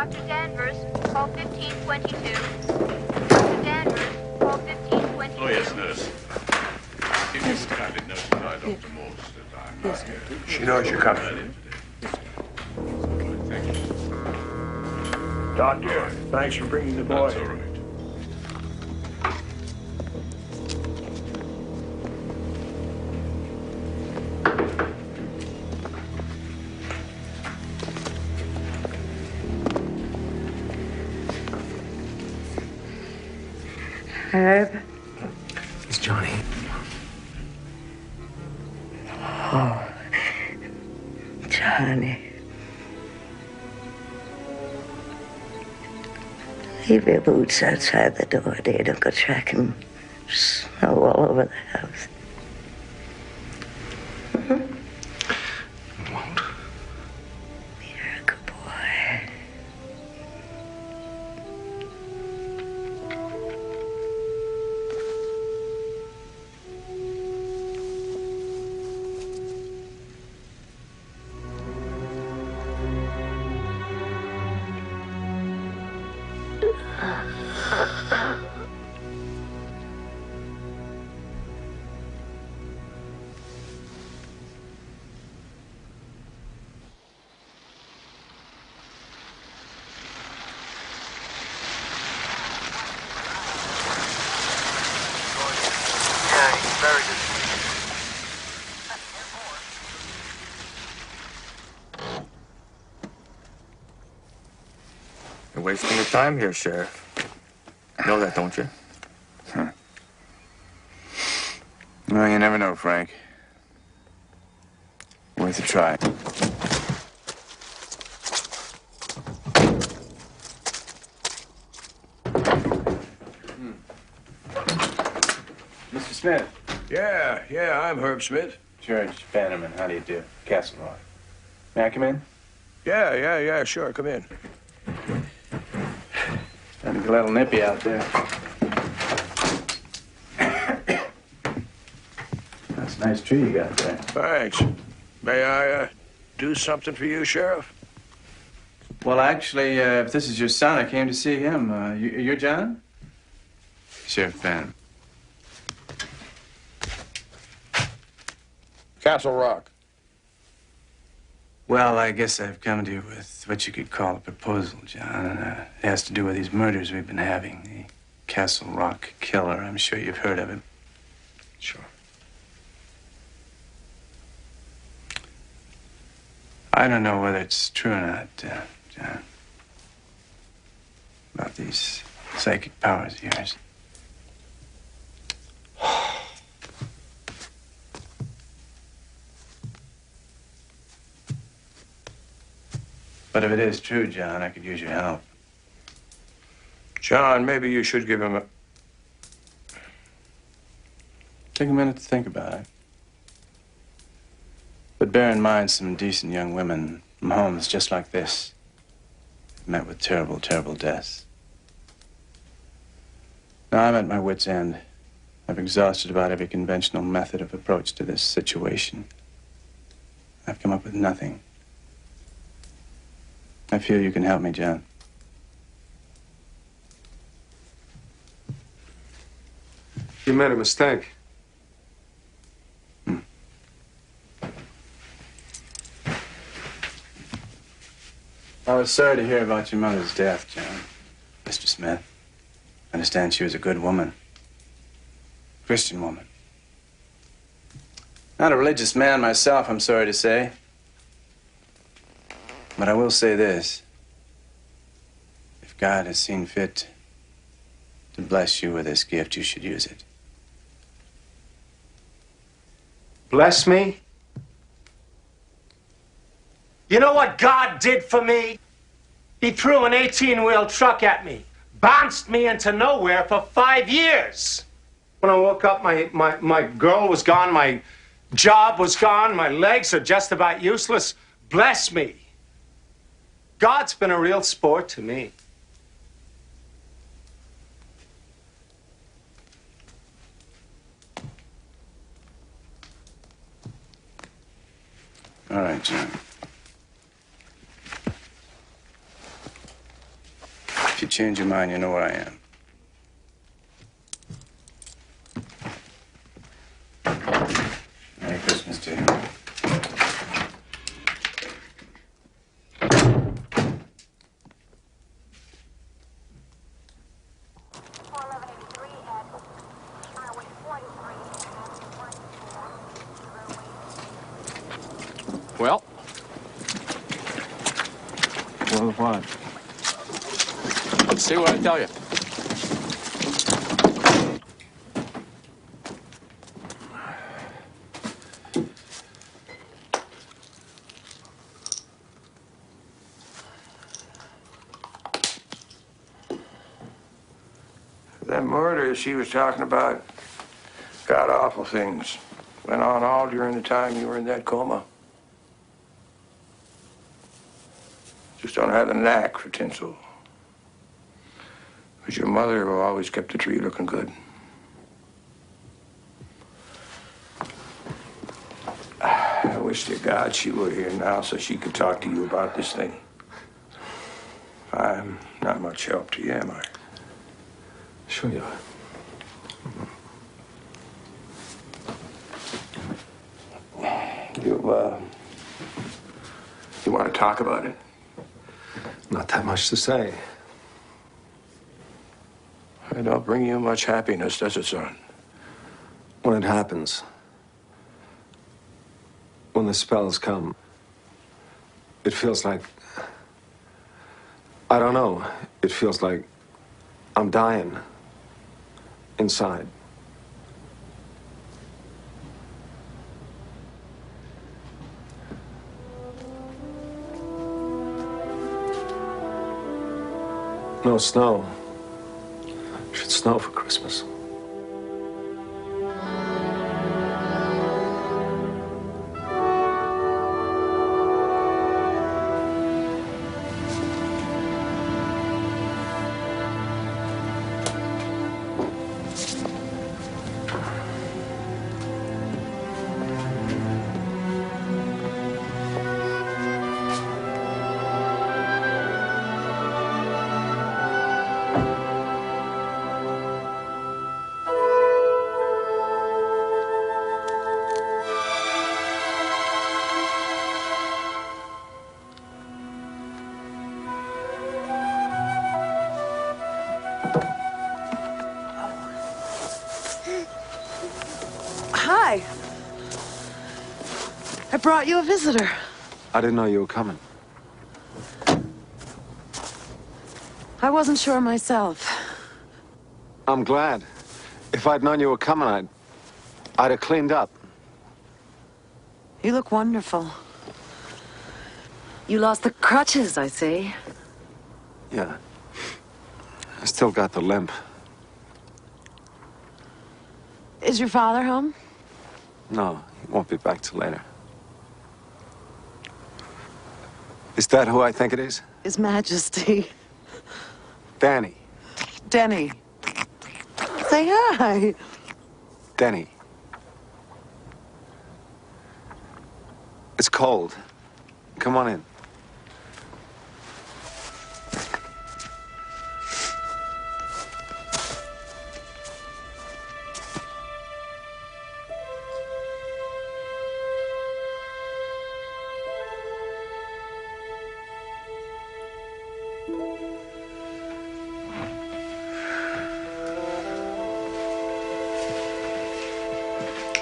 Dr. Danvers, call 1522. Dr. Danvers, call 1522. Oh, yes, nurse. If you would kindly notify Dr. Morse that I'm not here. She knows you're coming. Earlier today. Thank you. Doctor, thanks for bringing the boy. That's all right. Herb? It's Johnny. Oh, Johnny. Leave your boots outside the door, dear. Don't go tracking snow all over the house. Won't. You're a good boy. You're wasting your time here, Sheriff. You know that, don't you? Huh. Well, you never know, Frank. Worth a try. Mr. Smith. Yeah, I'm Herb Smith. George Bannerman, how do you do? Castle Rock. May I come in? Yeah, sure, come in. Starting to get a little nippy out there. That's a nice tree you got there. Thanks. May I, do something for you, Sheriff? Well, actually, if this is your son, I came to see him. You're John? Sheriff Bannerman. Castle Rock. Well, I guess I've come to you with what you could call a proposal, John. It has to do with these murders we've been having. The Castle Rock killer. I'm sure you've heard of him. Sure. I don't know whether it's true or not, John. About these psychic powers of yours. But if it is true, John, I could use your help. John, maybe you should give him a... Take a minute to think about it. But bear in mind some decent young women from homes just like this met with terrible, terrible deaths. Now I'm at my wit's end. I've exhausted about every conventional method of approach to this situation. I've come up with nothing. I feel you can help me, John. You made a mistake. I was sorry to hear about your mother's death, John. Mr. Smith. I understand she was a good woman. Christian woman. Not a religious man myself, I'm sorry to say. But I will say this. If God has seen fit to bless you with this gift, you should use it. Bless me? You know what God did for me? He threw an 18-wheel truck at me, bounced me into nowhere for 5 years. When I woke up, my girl was gone, my job was gone, my legs are just about useless. Bless me. God's been a real sport to me. All right, John. you change your mind, you know where I am. Merry Christmas to you. Well? Well, what? See what I tell you. That murder she was talking about, god-awful things, went on all during the time you were in that coma. Just don't have the knack for tinsel. But your mother always kept the tree looking good. I wish to God she were here now so she could talk to you about this thing. I'm not much help to you, am I? Sure you are. You want to talk about it? Not that much to say. It don't bring you much happiness, does it, son? When it happens, when the spells come, it feels like, I don't know, it feels like I'm dying inside. No snow. It should snow for Christmas. Hi. I brought you a visitor. I didn't know you were coming. I wasn't sure myself. I'm glad. If I'd known you were coming, I'd have cleaned up. You look wonderful. You lost the crutches, I see. Yeah. I still got the limp. Is your father home? No, he won't be back till later. Is that who I think it is? His Majesty. Danny. Denny. Say hi. Denny. It's cold. Come on in.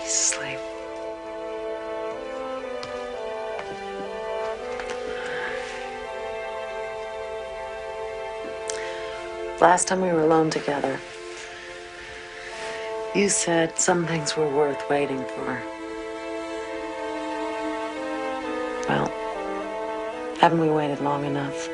He's asleep. Last time we were alone together, you said some things were worth waiting for. Well, haven't we waited long enough?